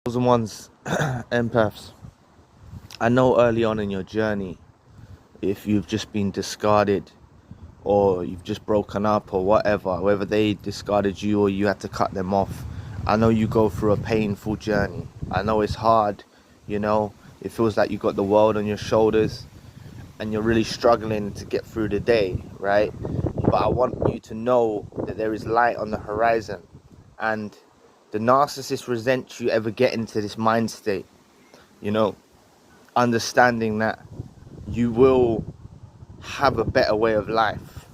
Chosen ones, empaths. I know early on in your journey, if you've just been discarded or you've just broken up or whatever, whether they discarded you or you had to cut them off, I know you go through a painful journey. I know it's hard, it feels like you've got the world on your shoulders and you're really struggling to get through the day, right? But I want you to know that there is light on the horizon, and the narcissist resents you ever getting to this mind state, understanding that you will have a better way of life.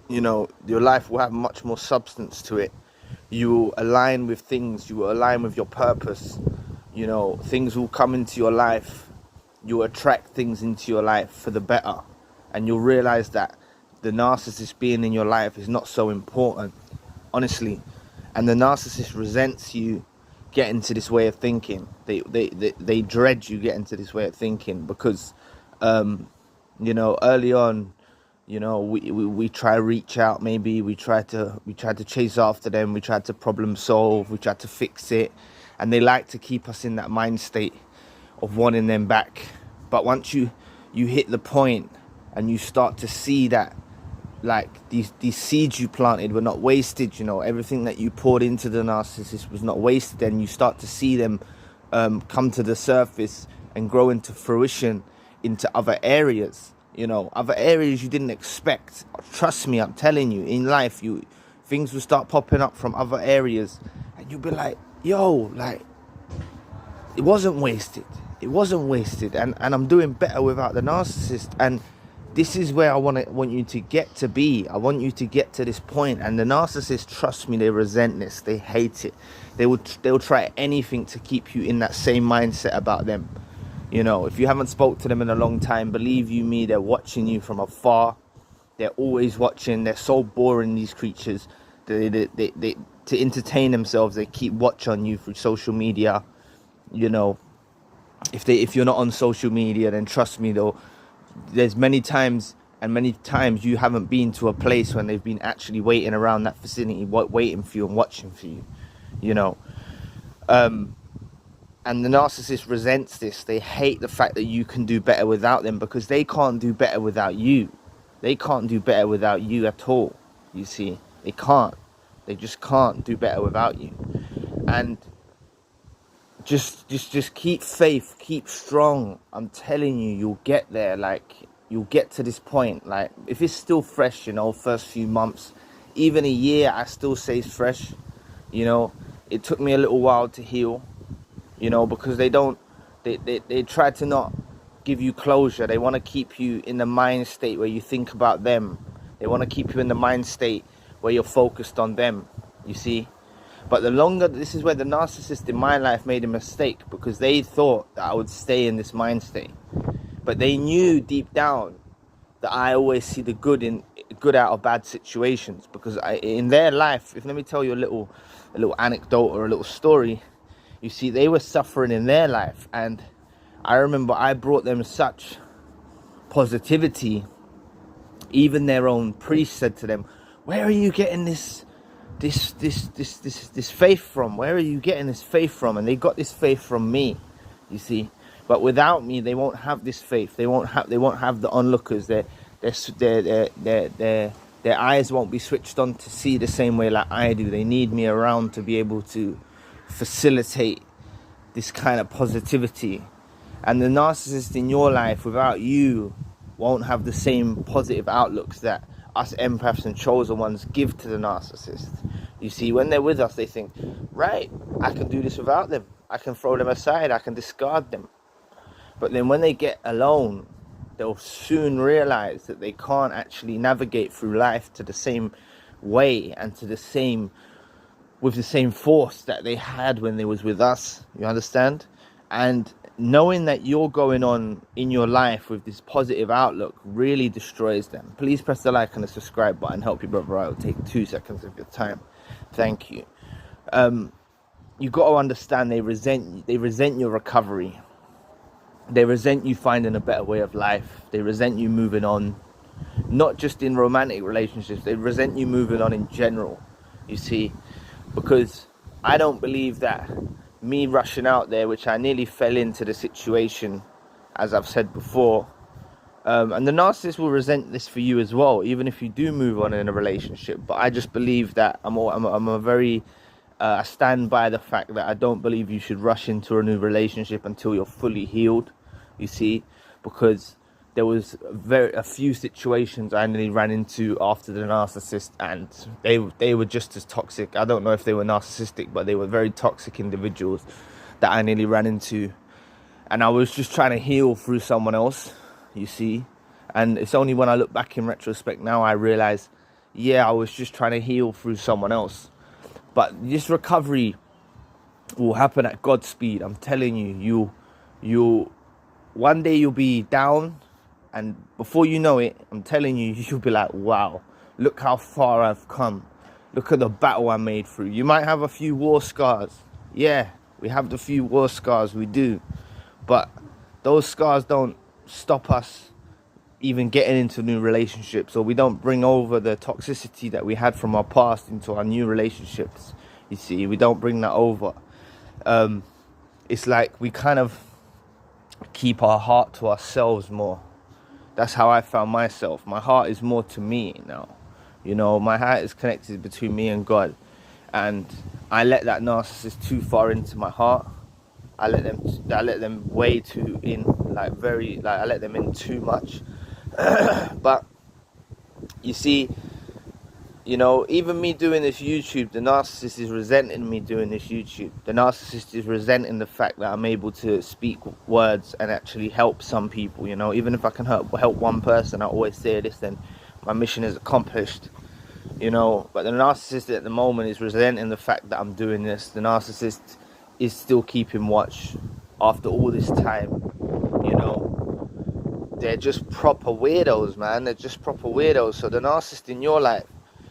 Your life will have much more substance to it. You will align with things, you will align with your purpose. Things will come into your life. You'll attract things into your life for the better. And you'll realize that the narcissist being in your life is not so important, honestly. And the narcissist resents you getting to this way of thinking. They dread you getting to this way of thinking because, early on, we try to reach out. Maybe we try to chase after them. We try to problem solve. We try to fix it, and they like to keep us in that mind state of wanting them back. But once you hit the point and you start to see that, like, these seeds you planted were not wasted, everything that you poured into the narcissist was not wasted, and you start to see them come to the surface and grow into fruition into other areas, other areas you didn't expect. Trust me, I'm telling you, in life, things will start popping up from other areas, and you'll be like, yo, like, it wasn't wasted. It wasn't wasted, and I'm doing better without the narcissist. And this is where I want you to get to be. I want you to get to this point. And the narcissist, trust me, they resent this. They hate it. They'll try anything to keep you in that same mindset about them. If you haven't spoke to them in a long time, believe you me, they're watching you from afar. They're always watching. They're so boring, these creatures. They to entertain themselves, they keep watch on you through social media. If you're not on social media, then trust me, though, there's many times you haven't been to a place when they've been actually waiting around that vicinity, waiting for you and watching for you, and the narcissist resents this. They hate the fact that you can do better without them, because they can't do better without you. They can't do better without you at all. You see, they can't. They just can't do better without you. And just keep faith, keep strong. I'm telling you, you'll get there. Like, you'll get to this point. Like, if it's still fresh, first few months, even a year, I still say it's fresh. It took me a little while to heal, because they try to not give you closure. They want to keep you in the mind state where you think about them. They want to keep you in the mind state where you're focused on them, you see. But this is where the narcissist in my life made a mistake, because they thought that I would stay in this mind state. But they knew deep down that I always see the good out of bad situations, because in their life, let me tell you a little anecdote or a little story. You see, they were suffering in their life, and I remember I brought them such positivity. Even their own priest said to them, "Where are you getting this faith from? Where are you getting this faith from?" And they got this faith from me, you see. But without me, they won't have this faith. They won't have the onlookers. Their eyes won't be switched on to see the same way like I do. They need me around to be able to facilitate this kind of positivity. And the narcissist in your life, without you, won't have the same positive outlooks that us empaths and chosen ones give to the narcissist. You see, when they're with us, they think, right, I can do this without them. I can throw them aside. I can discard them. But then when they get alone, they'll soon realize that they can't actually navigate through life to the same way and with the same force that they had when they was with us. You understand? And knowing that you're going on in your life with this positive outlook really destroys them. Please press the like and the subscribe button. Help your brother out. It'll take 2 seconds of your time. Thank you. You got to understand, they resent your recovery. They resent you finding a better way of life. They resent you moving on. Not just in romantic relationships. They resent you moving on in general. You see, because I don't believe that me rushing out there, which I nearly fell into the situation, as I've said before. And the narcissist will resent this for you as well, even if you do move on in a relationship. But I just believe that I stand by the fact that I don't believe you should rush into a new relationship until you're fully healed, you see, because there was a few situations I nearly ran into after the narcissist, and they were just as toxic. I don't know if they were narcissistic, but they were very toxic individuals that I nearly ran into. And I was just trying to heal through someone else, you see. And it's only when I look back in retrospect now I realize, yeah, I was just trying to heal through someone else. But this recovery will happen at God's speed. I'm telling you, you one day you'll be down, and before you know it, I'm telling you, you'll be like, wow, look how far I've come. Look at the battle I made through. You might have a few war scars. Yeah, we have the few war scars, we do. But those scars don't stop us even getting into new relationships, or we don't bring over the toxicity that we had from our past into our new relationships. You see, we don't bring that over. It's like we kind of keep our heart to ourselves more. That's how I found myself. My heart is more to me now. You know, my heart is connected between me and God. And I let that narcissist too far into my heart. I let them way too in, I let them in too much. But you see, you know, even me doing this YouTube, the narcissist is resenting me doing this YouTube. The narcissist is resenting the fact that I'm able to speak words and actually help some people, you know. Even if I can help one person, I always say this, then my mission is accomplished, you know. But the narcissist at the moment is resenting the fact that I'm doing this. The narcissist is still keeping watch after all this time, you know. They're just proper weirdos, man. They're just proper weirdos. So the narcissist in your life,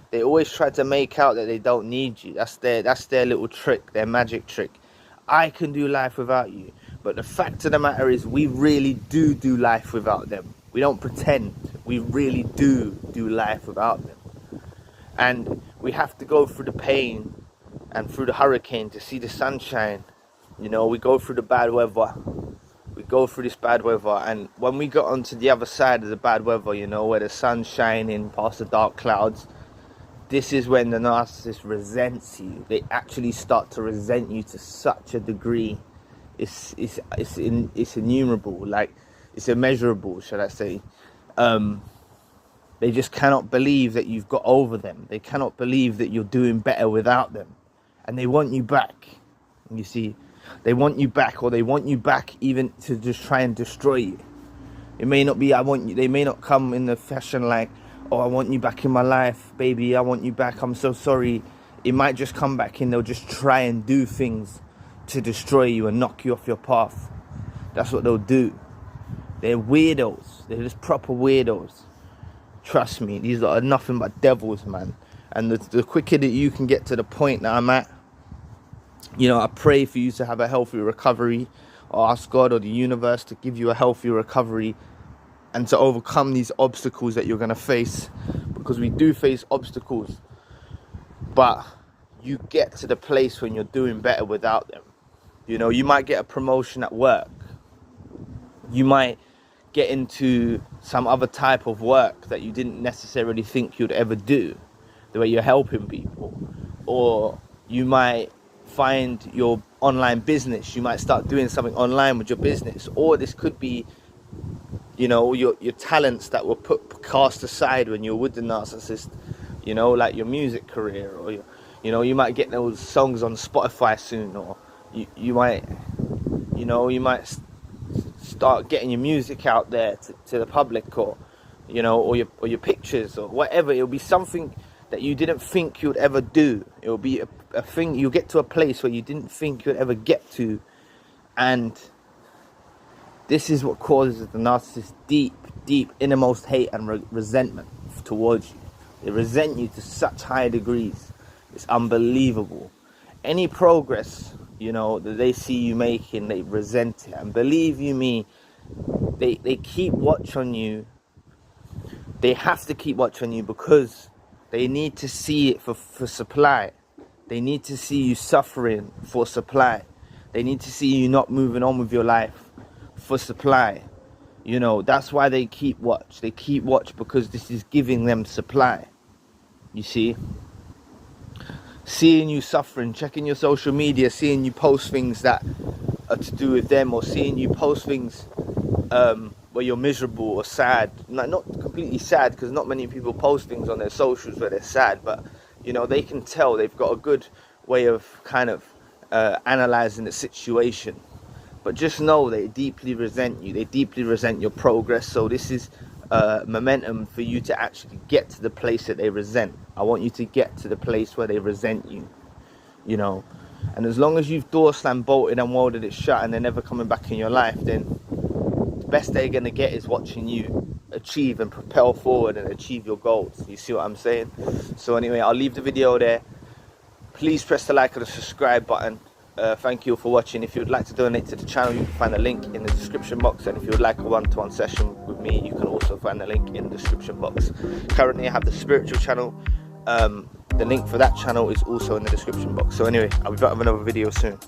they always try to make out that they don't need you. That's their little trick, their magic trick. I can do life without you. But the fact of the matter is, we really do life without them. We don't pretend. We really do life without them. And we have to go through the pain and through the hurricane to see the sunshine. You know, we go through the bad weather. We go through this bad weather, and when we got onto the other side of the bad weather, you know, where the sun's shining past the dark clouds, this is when the narcissist resents you. They actually start to resent you to such a degree. It's innumerable, like it's immeasurable, should I say. They just cannot believe that you've got over them. They cannot believe that you're doing better without them, and they want you back. You see, they want you back, or they want you back even to just try and destroy you. It may not be I want you. They may not come in the fashion like, oh, I want you back in my life, baby, I want you back, I'm so sorry. It might just come back and they'll just try and do things to destroy you and knock you off your path. That's what they'll do. They're weirdos. They're just proper weirdos. Trust me, these are nothing but devils, man. And the quicker that you can get to the point that I'm at, you know, I pray for you to have a healthy recovery, or ask God or the universe to give you a healthy recovery and to overcome these obstacles that you're going to face, because we do face obstacles, but you get to the place when you're doing better without them. You know, you might get a promotion at work. You might get into some other type of work that you didn't necessarily think you'd ever do, the way you're helping people. Or you might find your online business. You might start doing something online with your business. Or this could be, you know, your talents that were cast aside when you were with the narcissist, you know, like your music career, or you know, you might get those songs on Spotify soon, or you might start getting your music out there to the public, or you know, or your pictures, or whatever. It'll be something that you didn't think you'd ever do. It'll be a thing. You'll get to a place where you didn't think you'd ever get to, and this is what causes the narcissist deep innermost hate and resentment towards you. They resent you to such high degrees. It's unbelievable. Any progress, you know, that they see you making, they resent it. And believe you me, they keep watch on you. They have to keep watch on you because they need to see it for supply. They need to see you suffering for supply. They need to see you not moving on with your life for supply. You know, that's why they keep watch. They keep watch because this is giving them supply. You see? Seeing you suffering, checking your social media, seeing you post things that are to do with them, or seeing you post things where you're miserable or sad. Like, not completely sad, because not many people post things on their socials where they're sad, but you know, they can tell. They've got a good way of kind of analyzing the situation. But just know they deeply resent you. They deeply resent your progress. So this is momentum for you to actually get to the place that they resent. I want you to get to the place where they resent you, you know. And as long as you've door slammed, bolted and welded it shut, and they're never coming back in your life, then the best they're going to get is watching you achieve and propel forward and achieve your goals. You see what I'm saying? So anyway, I'll leave the video there. Please press the like or the subscribe button. Thank you for watching. If you would like to donate to the channel, you can find the link in the description box. And if you would like a one-to-one session with me, you can also find the link in the description box. Currently, I have the spiritual channel. The link for that channel is also in the description box. So anyway, I'll be back with another video soon.